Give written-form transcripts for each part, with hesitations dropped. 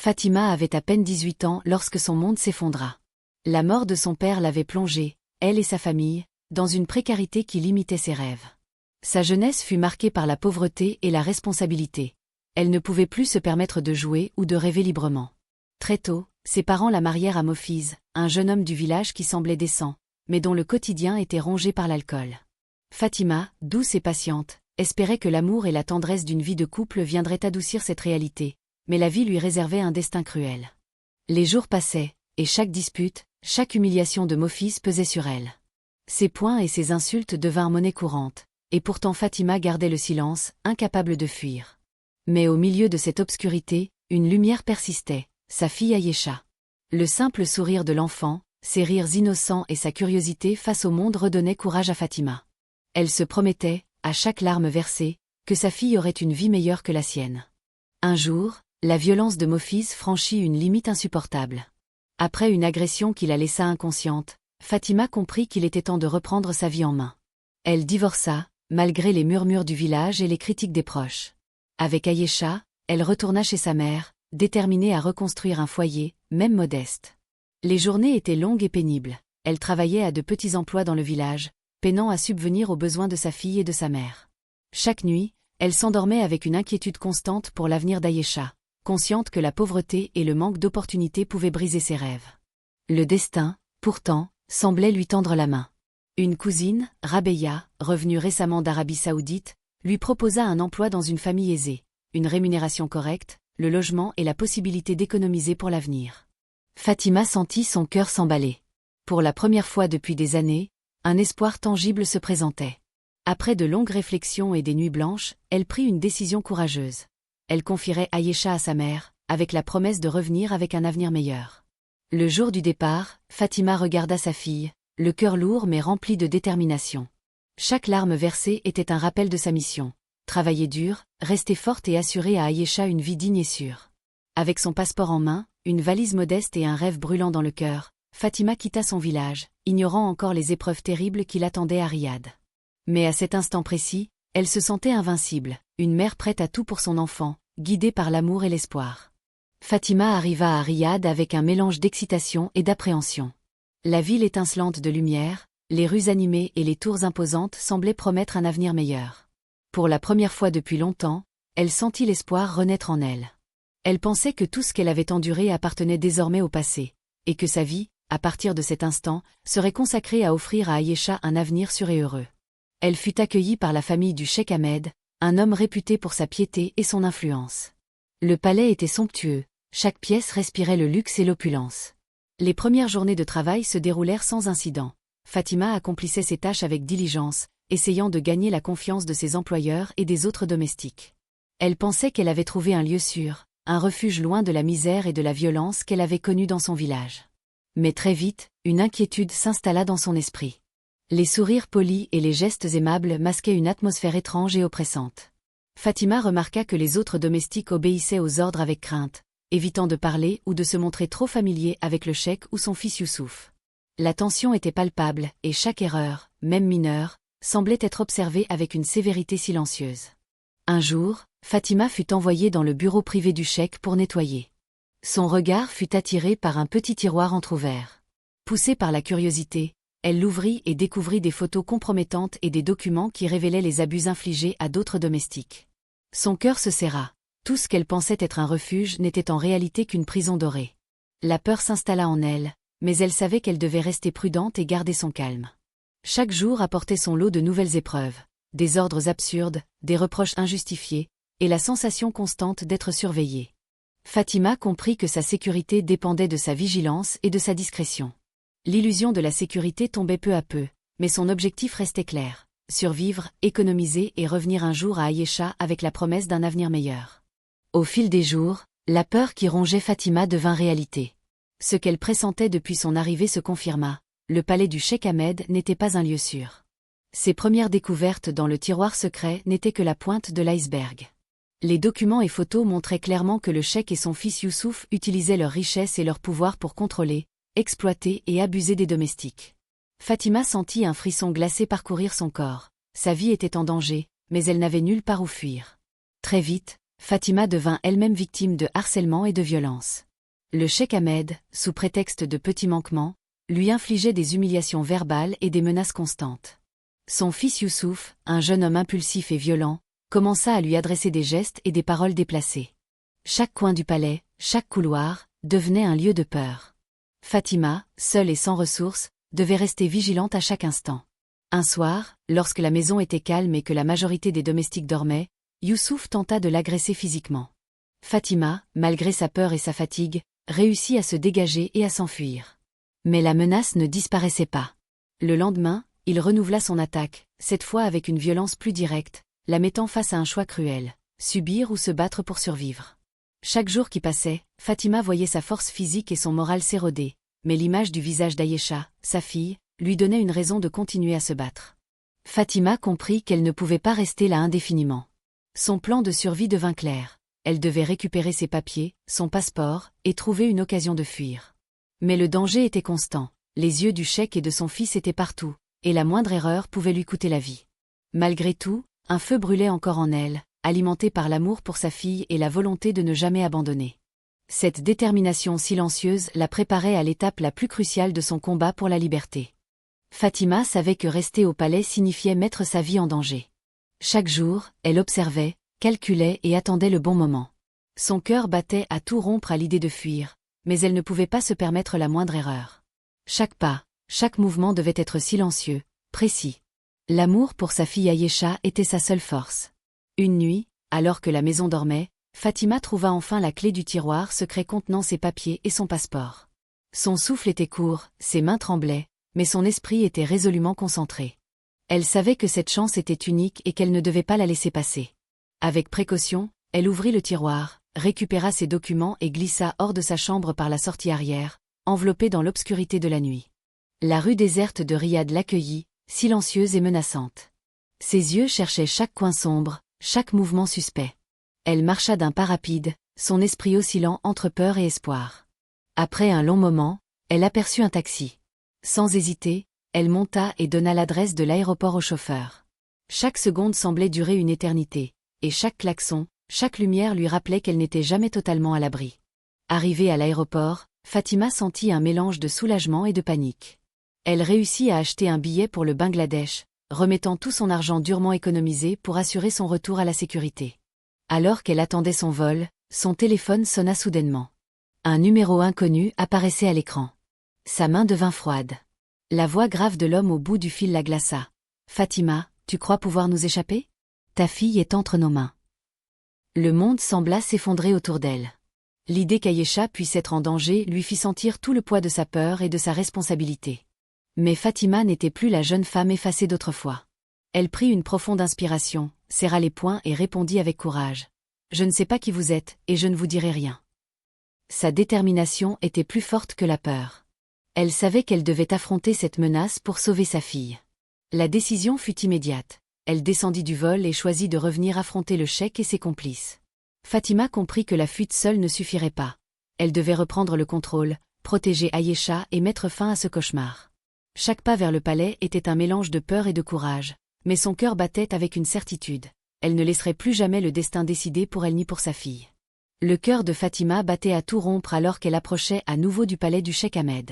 Fatima avait à peine 18 ans lorsque son monde s'effondra. La mort de son père l'avait plongée, elle et sa famille, dans une précarité qui limitait ses rêves. Sa jeunesse fut marquée par la pauvreté et la responsabilité. Elle ne pouvait plus se permettre de jouer ou de rêver librement. Très tôt, ses parents la marièrent à Mofiz, un jeune homme du village qui semblait décent, mais dont le quotidien était rongé par l'alcool. Fatima, douce et patiente, espérait que l'amour et la tendresse d'une vie de couple viendraient adoucir cette réalité, mais la vie lui réservait un destin cruel. Les jours passaient, et chaque dispute, chaque humiliation de Mofiz pesait sur elle. Ses poings et ses insultes devinrent monnaie courante, et pourtant Fatima gardait le silence, incapable de fuir. Mais au milieu de cette obscurité, une lumière persistait, sa fille Ayesha. Le simple sourire de l'enfant, ses rires innocents et sa curiosité face au monde redonnaient courage à Fatima. Elle se promettait, à chaque larme versée, que sa fille aurait une vie meilleure que la sienne. Un jour, la violence de Mofiz franchit une limite insupportable. Après une agression qui la laissa inconsciente, Fatima comprit qu'il était temps de reprendre sa vie en main. Elle divorça, malgré les murmures du village et les critiques des proches. Avec Ayesha, elle retourna chez sa mère, déterminée à reconstruire un foyer, même modeste. Les journées étaient longues et pénibles. Elle travaillait à de petits emplois dans le village, peinant à subvenir aux besoins de sa fille et de sa mère. Chaque nuit, elle s'endormait avec une inquiétude constante pour l'avenir d'Ayesha, consciente que la pauvreté et le manque d'opportunités pouvaient briser ses rêves. Le destin, pourtant, semblait lui tendre la main. Une cousine, Rabeya, revenue récemment d'Arabie Saoudite, lui proposa un emploi dans une famille aisée, une rémunération correcte, le logement et la possibilité d'économiser pour l'avenir. Fatima sentit son cœur s'emballer. Pour la première fois depuis des années, un espoir tangible se présentait. Après de longues réflexions et des nuits blanches, elle prit une décision courageuse. Elle confierait Ayesha à sa mère, avec la promesse de revenir avec un avenir meilleur. Le jour du départ, Fatima regarda sa fille, le cœur lourd mais rempli de détermination. Chaque larme versée était un rappel de sa mission. Travailler dur, rester forte et assurer à Ayesha une vie digne et sûre. Avec son passeport en main, une valise modeste et un rêve brûlant dans le cœur, Fatima quitta son village, ignorant encore les épreuves terribles qui l'attendaient à Riyad. Mais à cet instant précis, elle se sentait invincible, une mère prête à tout pour son enfant, guidée par l'amour et l'espoir. Fatima arriva à Riyad avec un mélange d'excitation et d'appréhension. La ville étincelante de lumière, les rues animées et les tours imposantes semblaient promettre un avenir meilleur. Pour la première fois depuis longtemps, elle sentit l'espoir renaître en elle. Elle pensait que tout ce qu'elle avait enduré appartenait désormais au passé, et que sa vie, à partir de cet instant, serait consacrée à offrir à Ayesha un avenir sûr et heureux. Elle fut accueillie par la famille du cheikh Ahmed, un homme réputé pour sa piété et son influence. Le palais était somptueux, chaque pièce respirait le luxe et l'opulence. Les premières journées de travail se déroulèrent sans incident. Fatima accomplissait ses tâches avec diligence, essayant de gagner la confiance de ses employeurs et des autres domestiques. Elle pensait qu'elle avait trouvé un lieu sûr, un refuge loin de la misère et de la violence qu'elle avait connue dans son village. Mais très vite, une inquiétude s'installa dans son esprit. Les sourires polis et les gestes aimables masquaient une atmosphère étrange et oppressante. Fatima remarqua que les autres domestiques obéissaient aux ordres avec crainte, évitant de parler ou de se montrer trop familiers avec le cheikh ou son fils Youssouf. La tension était palpable, et chaque erreur, même mineure, semblait être observée avec une sévérité silencieuse. Un jour, Fatima fut envoyée dans le bureau privé du cheikh pour nettoyer. Son regard fut attiré par un petit tiroir entrouvert. Poussée par la curiosité, elle l'ouvrit et découvrit des photos compromettantes et des documents qui révélaient les abus infligés à d'autres domestiques. Son cœur se serra. Tout ce qu'elle pensait être un refuge n'était en réalité qu'une prison dorée. La peur s'installa en elle, mais elle savait qu'elle devait rester prudente et garder son calme. Chaque jour apportait son lot de nouvelles épreuves, des ordres absurdes, des reproches injustifiés, et la sensation constante d'être surveillée. Fatima comprit que sa sécurité dépendait de sa vigilance et de sa discrétion. L'illusion de la sécurité tombait peu à peu, mais son objectif restait clair: survivre, économiser et revenir un jour à Ayesha avec la promesse d'un avenir meilleur. Au fil des jours, la peur qui rongeait Fatima devint réalité. Ce qu'elle pressentait depuis son arrivée se confirma: le palais du cheikh Ahmed n'était pas un lieu sûr. Ses premières découvertes dans le tiroir secret n'étaient que la pointe de l'iceberg. Les documents et photos montraient clairement que le cheikh et son fils Youssouf utilisaient leur richesse et leur pouvoir pour contrôler, exploiter et abuser des domestiques. Fatima sentit un frisson glacé parcourir son corps. Sa vie était en danger, mais elle n'avait nulle part où fuir. Très vite, Fatima devint elle-même victime de harcèlement et de violence. Le cheikh Ahmed, sous prétexte de petits manquements, lui infligeait des humiliations verbales et des menaces constantes. Son fils Youssouf, un jeune homme impulsif et violent, commença à lui adresser des gestes et des paroles déplacées. Chaque coin du palais, chaque couloir, devenait un lieu de peur. Fatima, seule et sans ressources, devait rester vigilante à chaque instant. Un soir, lorsque la maison était calme et que la majorité des domestiques dormaient, Youssouf tenta de l'agresser physiquement. Fatima, malgré sa peur et sa fatigue, réussit à se dégager et à s'enfuir. Mais la menace ne disparaissait pas. Le lendemain, il renouvela son attaque, cette fois avec une violence plus directe, la mettant face à un choix cruel, subir ou se battre pour survivre. Chaque jour qui passait, Fatima voyait sa force physique et son moral s'éroder, mais l'image du visage d'Aïcha, sa fille, lui donnait une raison de continuer à se battre. Fatima comprit qu'elle ne pouvait pas rester là indéfiniment. Son plan de survie devint clair. Elle devait récupérer ses papiers, son passeport, et trouver une occasion de fuir. Mais le danger était constant, les yeux du cheikh et de son fils étaient partout, et la moindre erreur pouvait lui coûter la vie. Malgré tout, un feu brûlait encore en elle, alimenté par l'amour pour sa fille et la volonté de ne jamais abandonner. Cette détermination silencieuse la préparait à l'étape la plus cruciale de son combat pour la liberté. Fatima savait que rester au palais signifiait mettre sa vie en danger. Chaque jour, elle observait, calculait et attendait le bon moment. Son cœur battait à tout rompre à l'idée de fuir, mais elle ne pouvait pas se permettre la moindre erreur. Chaque pas, chaque mouvement devait être silencieux, précis. L'amour pour sa fille Aïcha était sa seule force. Une nuit, alors que la maison dormait, Fatima trouva enfin la clé du tiroir secret contenant ses papiers et son passeport. Son souffle était court, ses mains tremblaient, mais son esprit était résolument concentré. Elle savait que cette chance était unique et qu'elle ne devait pas la laisser passer. Avec précaution, elle ouvrit le tiroir, récupéra ses documents et glissa hors de sa chambre par la sortie arrière, enveloppée dans l'obscurité de la nuit. La rue déserte de Riyad l'accueillit, silencieuse et menaçante. Ses yeux cherchaient chaque coin sombre, chaque mouvement suspect. Elle marcha d'un pas rapide, son esprit oscillant entre peur et espoir. Après un long moment, elle aperçut un taxi. Sans hésiter, elle monta et donna l'adresse de l'aéroport au chauffeur. Chaque seconde semblait durer une éternité, et chaque klaxon, chaque lumière lui rappelait qu'elle n'était jamais totalement à l'abri. Arrivée à l'aéroport, Fatima sentit un mélange de soulagement et de panique. Elle réussit à acheter un billet pour le Bangladesh, remettant tout son argent durement économisé pour assurer son retour à la sécurité. Alors qu'elle attendait son vol, son téléphone sonna soudainement. Un numéro inconnu apparaissait à l'écran. Sa main devint froide. La voix grave de l'homme au bout du fil la glaça. « Fatima, tu crois pouvoir nous échapper ? Ta fille est entre nos mains. » Le monde sembla s'effondrer autour d'elle. L'idée qu'Aïcha puisse être en danger lui fit sentir tout le poids de sa peur et de sa responsabilité. Mais Fatima n'était plus la jeune femme effacée d'autrefois. Elle prit une profonde inspiration, serra les poings et répondit avec courage. « Je ne sais pas qui vous êtes, et je ne vous dirai rien. » Sa détermination était plus forte que la peur. Elle savait qu'elle devait affronter cette menace pour sauver sa fille. La décision fut immédiate. Elle descendit du vol et choisit de revenir affronter le cheikh et ses complices. Fatima comprit que la fuite seule ne suffirait pas. Elle devait reprendre le contrôle, protéger Aïcha et mettre fin à ce cauchemar. Chaque pas vers le palais était un mélange de peur et de courage, mais son cœur battait avec une certitude. Elle ne laisserait plus jamais le destin décider pour elle ni pour sa fille. Le cœur de Fatima battait à tout rompre alors qu'elle approchait à nouveau du palais du cheikh Ahmed.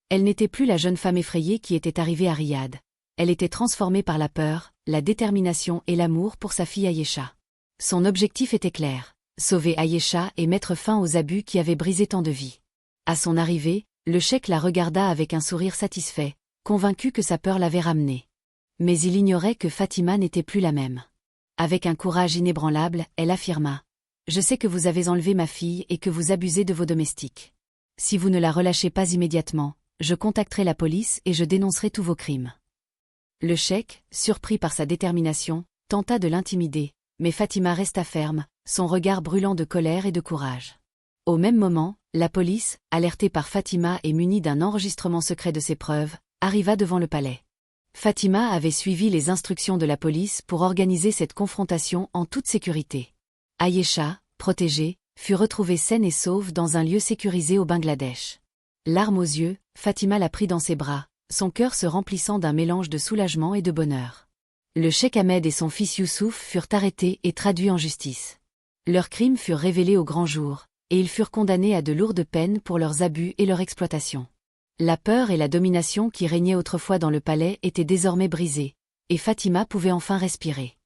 Elle n'était plus la jeune femme effrayée qui était arrivée à Riyad. Elle était transformée par la peur, la détermination et l'amour pour sa fille Aïcha. Son objectif était clair, sauver Aïcha et mettre fin aux abus qui avaient brisé tant de vies. À son arrivée, le cheikh la regarda avec un sourire satisfait, convaincu que sa peur l'avait ramenée. Mais il ignorait que Fatima n'était plus la même. Avec un courage inébranlable, elle affirma « Je sais que vous avez enlevé ma fille et que vous abusez de vos domestiques. Si vous ne la relâchez pas immédiatement, je contacterai la police et je dénoncerai tous vos crimes. » Le cheikh, surpris par sa détermination, tenta de l'intimider, mais Fatima resta ferme, son regard brûlant de colère et de courage. Au même moment, la police, alertée par Fatima et munie d'un enregistrement secret de ses preuves, arriva devant le palais. Fatima avait suivi les instructions de la police pour organiser cette confrontation en toute sécurité. Aïcha, protégée, fut retrouvée saine et sauve dans un lieu sécurisé au Bangladesh. Larmes aux yeux, Fatima la prit dans ses bras, son cœur se remplissant d'un mélange de soulagement et de bonheur. Le cheikh Ahmed et son fils Youssouf furent arrêtés et traduits en justice. Leurs crimes furent révélés au grand jour, et ils furent condamnés à de lourdes peines pour leurs abus et leur exploitation. La peur et la domination qui régnaient autrefois dans le palais étaient désormais brisées, et Fatima pouvait enfin respirer.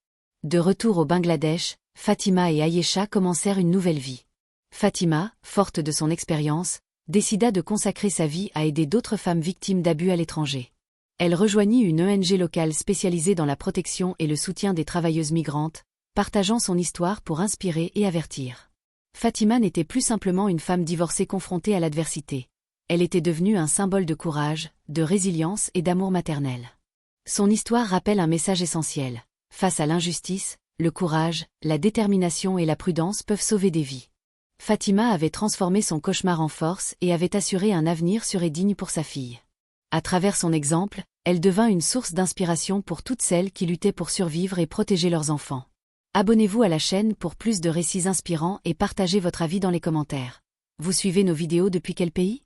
De retour au Bangladesh, Fatima et Ayesha commencèrent une nouvelle vie. Fatima, forte de son expérience, décida de consacrer sa vie à aider d'autres femmes victimes d'abus à l'étranger. Elle rejoignit une ONG locale spécialisée dans la protection et le soutien des travailleuses migrantes, partageant son histoire pour inspirer et avertir. Fatima n'était plus simplement une femme divorcée confrontée à l'adversité. Elle était devenue un symbole de courage, de résilience et d'amour maternel. Son histoire rappelle un message essentiel. Face à l'injustice, le courage, la détermination et la prudence peuvent sauver des vies. Fatima avait transformé son cauchemar en force et avait assuré un avenir sûr et digne pour sa fille. À travers son exemple, elle devint une source d'inspiration pour toutes celles qui luttaient pour survivre et protéger leurs enfants. Abonnez-vous à la chaîne pour plus de récits inspirants et partagez votre avis dans les commentaires. Vous suivez nos vidéos depuis quel pays ?